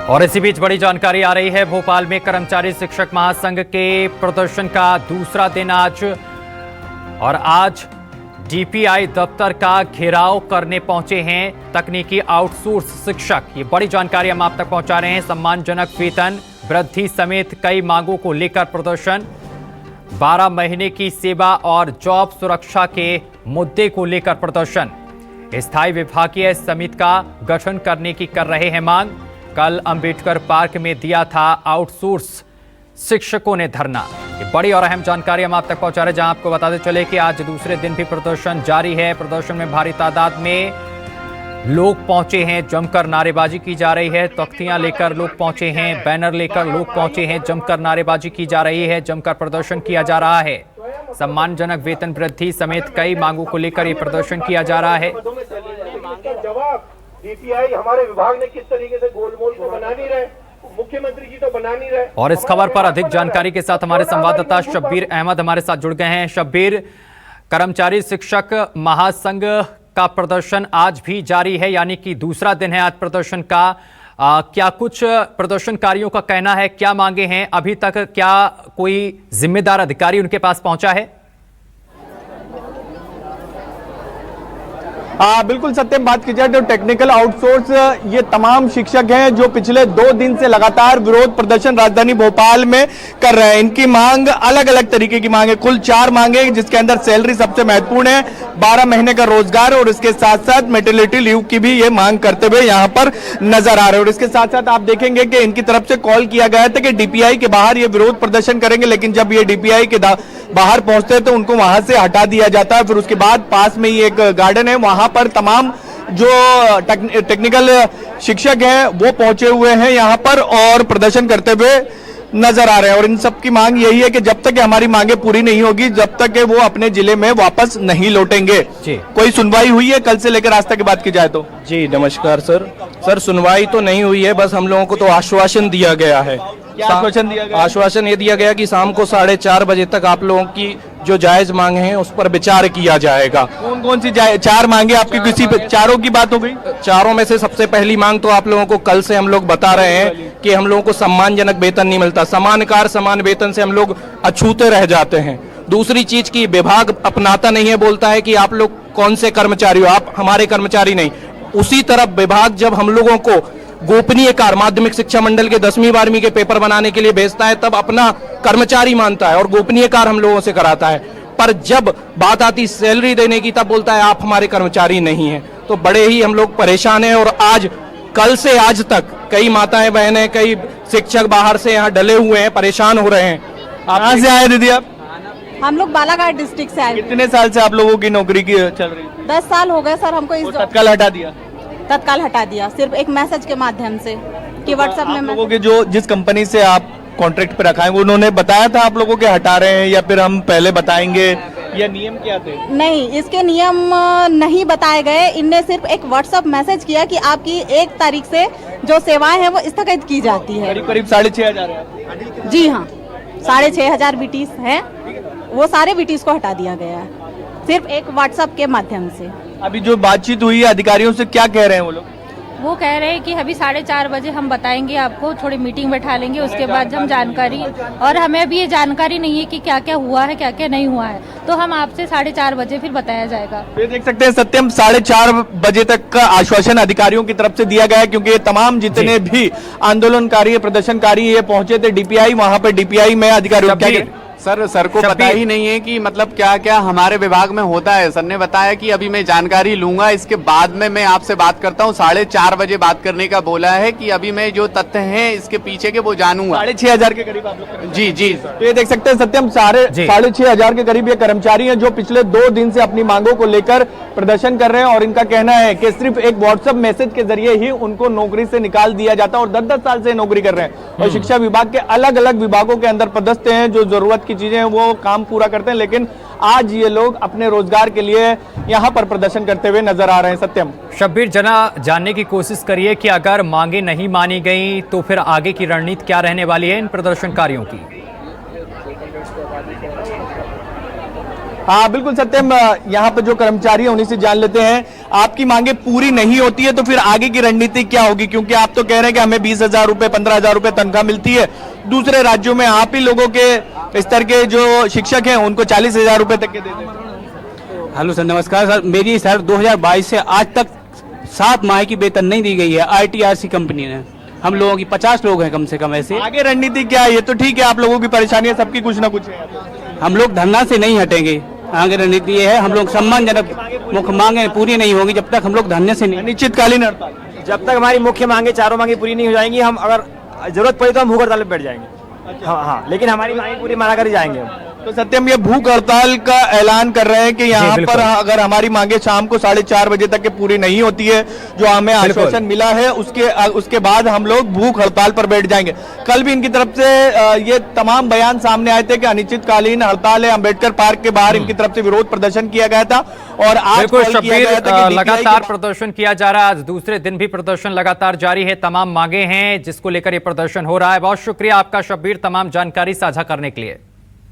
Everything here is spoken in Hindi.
और इसी बीच बड़ी जानकारी आ रही है। भोपाल में कर्मचारी शिक्षक महासंघ के प्रदर्शन का दूसरा दिन आज, और आज डीपीआई दफ्तर का घेराव करने पहुंचे हैं तकनीकी आउटसोर्स शिक्षक। ये बड़ी जानकारी हम आप तक पहुंचा रहे हैं। सम्मानजनक वेतन वृद्धि समेत कई मांगों को लेकर प्रदर्शन, 12 महीने की सेवा और जॉब सुरक्षा के मुद्दे को लेकर प्रदर्शन, स्थायी विभागीय समिति का गठन करने की कर रहे हैं मांग। कल अंबेडकर पार्क में दिया था आउटसोर्स शिक्षकों ने धरना। ये बड़ी और अहम जानकारी हम आप तक पहुंचा रहे हैं, जहां आपको बताते चले कि आज दूसरे दिन भी प्रदर्शन जारी है। प्रदर्शन में भारी तादाद में लोग पहुंचे हैं, जमकर नारेबाजी की जा रही है। तख्तियां लेकर लोग पहुंचे हैं, बैनर लेकर लोग पहुंचे हैं, जमकर नारेबाजी की जा रही है, जमकर प्रदर्शन किया जा रहा है। सम्मानजनक वेतन वृद्धि समेत कई मांगों को लेकर ये प्रदर्शन किया जा रहा है। डीपीआई हमारे विभाग ने किस तरीके से गोलमोल को बना नहीं रहे, मुख्यमंत्री जी तो बना नहीं रहे। और इस खबर पर अधिक जानकारी के साथ हमारे संवाददाता शब्बीर अहमद हमारे साथ जुड़ गए हैं। शब्बीर, कर्मचारी शिक्षक महासंघ का प्रदर्शन आज भी जारी है, यानी कि दूसरा दिन है आज प्रदर्शन का। क्या कुछ प्रदर्शनकारियों का कहना है, क्या मांगे हैं अभी तक? क्या कोई जिम्मेदार अधिकारी उनके पास पहुंचा है? बिल्कुल सत्यम, बात की जाए तो टेक्निकल आउटसोर्स ये तमाम शिक्षक हैं जो पिछले 2 दिन से लगातार विरोध प्रदर्शन राजधानी भोपाल में कर रहे हैं। इनकी मांग अलग अलग तरीके की मांग है, कुल 4 मांगे, जिसके अंदर सैलरी सबसे महत्वपूर्ण है, 12 महीने का रोजगार और इसके साथ साथ मैटरनिटी लीव की भी ये मांग करते हुए यहाँ पर नजर आ रहे हैं। और इसके साथ साथ आप देखेंगे कि इनकी तरफ से कॉल किया गया था कि डीपीआई के बाहर ये विरोध प्रदर्शन करेंगे, लेकिन जब ये डीपीआई के बाहर पहुंचते हैं तो उनको वहां से हटा दिया जाता है। फिर उसके बाद पास में ही एक गार्डन है, वहां पर तमाम जो टेक्निकल शिक्षक हैं वो पहुंचे हुए हैं यहाँ पर और प्रदर्शन करते हुए नजर आ रहे हैं। और इन सब की मांग यही है कि जब तक हमारी मांगे पूरी नहीं होगी, जब तक वो अपने जिले में वापस नहीं लौटेंगे। कोई सुनवाई हुई है कल से लेकर आज तक की बात की जाए तो? जी नमस्कार सर, सुनवाई तो नहीं हुई है, बस हम लोगों को तो आश्वासन दिया गया है। क्या आश्वासन दिया गया? आश्वासन ये दिया गया कि शाम को 4:30 बजे तक आप लोगों की जो जायज मांगे हैं उस पर विचार किया जाएगा। कौन कौन सी 4 मांगे आपकी? किसी पे चारों की बात हो गई? चारों में से सबसे पहली मांग तो आप लोगों को कल से हम लोग बता रहे हैं कि हम लोगों को सम्मानजनक वेतन नहीं मिलता, समान कार्य समान वेतन से हम लोग अछूते रह जाते हैं। दूसरी चीज की विभाग अपनाता नहीं है, बोलता है कि आप लोग कौन से कर्मचारी हो, आप हमारे कर्मचारी नहीं। उसी तरफ विभाग जब हम लोगों को गोपनीय कार्य माध्यमिक शिक्षा मंडल के 10वीं 12वीं के पेपर बनाने के लिए भेजता है, तब अपना कर्मचारी मानता है और गोपनीय कार्य हम लोगों से कराता है। पर जब बात आती सैलरी देने की, तब बोलता है आप हमारे कर्मचारी नहीं हैं। तो बड़े ही हम लोग परेशान हैं। और आज कल से आज तक कई माताएं बहनें, कई शिक्षक बाहर से यहाँ डले हुए हैं, परेशान हो रहे हैं। आप कहाँ से आए दीदी आप? हम लोग बालाघाट डिस्ट्रिक्ट से आए। कितने साल से आप लोगों की नौकरी की चल रही है? 10 साल हो गए सर हमको। इस तत्काल हटा दिया? तत्काल हटा दिया, सिर्फ एक मैसेज के माध्यम से कि व्हाट्सएप में। लोगों के जो जिस कंपनी से आप कॉन्ट्रैक्ट पे रखा है, उन्होंने बताया था आप लोगों के हटा रहे हैं, या फिर हम पहले बताएंगे, या नियम क्या थे? नहीं, इसके नियम नहीं बताए गए। इनने सिर्फ एक व्हाट्सएप मैसेज किया कि आपकी 1 तारीख से जो सेवाएं हैं वो स्थगित की जाती है। करीब करीब 6,500 है। जी हाँ, 6,500 बीटीस है, वो सारे बीटीस को हटा दिया गया है, सिर्फ एक व्हाट्सएप के माध्यम से। अभी जो बातचीत हुई है अधिकारियों से, क्या कह रहे हैं वो लोग? वो कह रहे हैं कि अभी 4:30 बजे हम बताएंगे आपको, थोड़ी मीटिंग बैठा लेंगे, उसके बाद हम जानकारी, और हमें अभी ये जानकारी नहीं है कि क्या क्या हुआ है क्या क्या नहीं हुआ है, तो हम आपसे 4:30 बजे फिर बताया जाएगा। ये देख सकते हैं सत्यम, 4:30 बजे तक का आश्वासन अधिकारियों की तरफ से दिया गया है, क्योंकि ये तमाम जितने भी आंदोलनकारी प्रदर्शनकारी ये पहुंचे थे डीपीआई, वहां पर डीपीआई में अधिकारियों क्या सर को पता ही नहीं है कि मतलब क्या क्या हमारे विभाग में होता है। सर ने बताया कि अभी मैं जानकारी लूंगा, इसके बाद में मैं आपसे बात करता हूँ। 4:30 बजे बात करने का बोला है कि अभी मैं जो तथ्य हैं इसके पीछे के वो जानूंगा। 6,500 के करीब आप लोग? जी। तो ये देख सकते हैं सत्यम, 6,500 के करीब ये कर्मचारी हैं जो पिछले 2 दिन से अपनी मांगों को लेकर प्रदर्शन कर रहे हैं। और इनका कहना है कि सिर्फ एक व्हाट्सएप मैसेज के जरिए ही उनको नौकरी से निकाल दिया जाता है, और 10-10 साल से नौकरी कर रहे हैं। और शिक्षा विभाग के अलग अलग विभागों के अंदर पदस्थ हैं, जो जरूरत की चीजें हैं वो काम पूरा करते हैं, लेकिन आज ये लोग अपने रोजगार के लिए यहाँ पर प्रदर्शन करते हुए नजर आ रहे हैं। सत्यम, शब्बीर, जानने की कोशिश करिए कि अगर मांगे नहीं मानी गई तो फिर आगे की रणनीति क्या रहने वाली है इन प्रदर्शनकारियों की? हाँ बिल्कुल सत्यम, यहाँ पर जो कर्मचारी है उन्हीं से जान लेते हैं। आपकी मांगे पूरी नहीं होती है तो फिर आगे की रणनीति क्या होगी, क्योंकि आप तो कह रहे हैं कि हमें 20,000 रुपए 15,000 रुपए तनख्वाह मिलती है, दूसरे राज्यों में आप ही लोगों के स्तर के जो शिक्षक हैं उनको 40,000 रुपए तक के देते हैं। हेलो सर, नमस्कार सर। मेरी सर 2022 से आज तक 7 माह की वेतन नहीं दी गई है ITRC कंपनी ने। हम लोगों की 50 लोग हैं कम से कम। ऐसे आगे रणनीति क्या है? ये तो ठीक है, आप लोगों की परेशानियां सबकी कुछ ना कुछ है। हम लोग धरना से नहीं हटेंगे। आगे रणनीति ये है, हम लोग सम्मानजनक मुख्य मांगे पूरी नहीं होगी जब तक हम लोग धरने से नहीं। अनिश्चितकालीन हड़ताल जब तक हमारी मुख्य मांगे चारों मांगे पूरी नहीं हो जाएंगी, हम अगर जरूरत पड़ी तो हम भूख हड़ताल पे बैठ जाएंगे। हाँ, लेकिन हमारी मांगे पूरी माना कर ही जाएंगे हम। तो सत्यम, ये भूख हड़ताल का ऐलान कर रहे हैं कि यहाँ पर अगर हमारी मांगे शाम को 4:30 बजे तक के पूरी नहीं होती है, जो हमें आश्वासन मिला है, उसके बाद हम लोग भूख हड़ताल पर बैठ जाएंगे। कल भी इनकी तरफ से ये तमाम बयान सामने आए थे कि अनिश्चितकालीन हड़ताल है। अम्बेडकर पार्क के बाहर इनकी तरफ से विरोध प्रदर्शन किया गया था और आज लगातार प्रदर्शन किया जा रहा है। आज दूसरे दिन भी प्रदर्शन लगातार जारी है। तमाम मांगे हैं जिसको लेकर ये प्रदर्शन हो रहा है। बहुत शुक्रिया आपका शब्बीर, तमाम जानकारी साझा करने के लिए।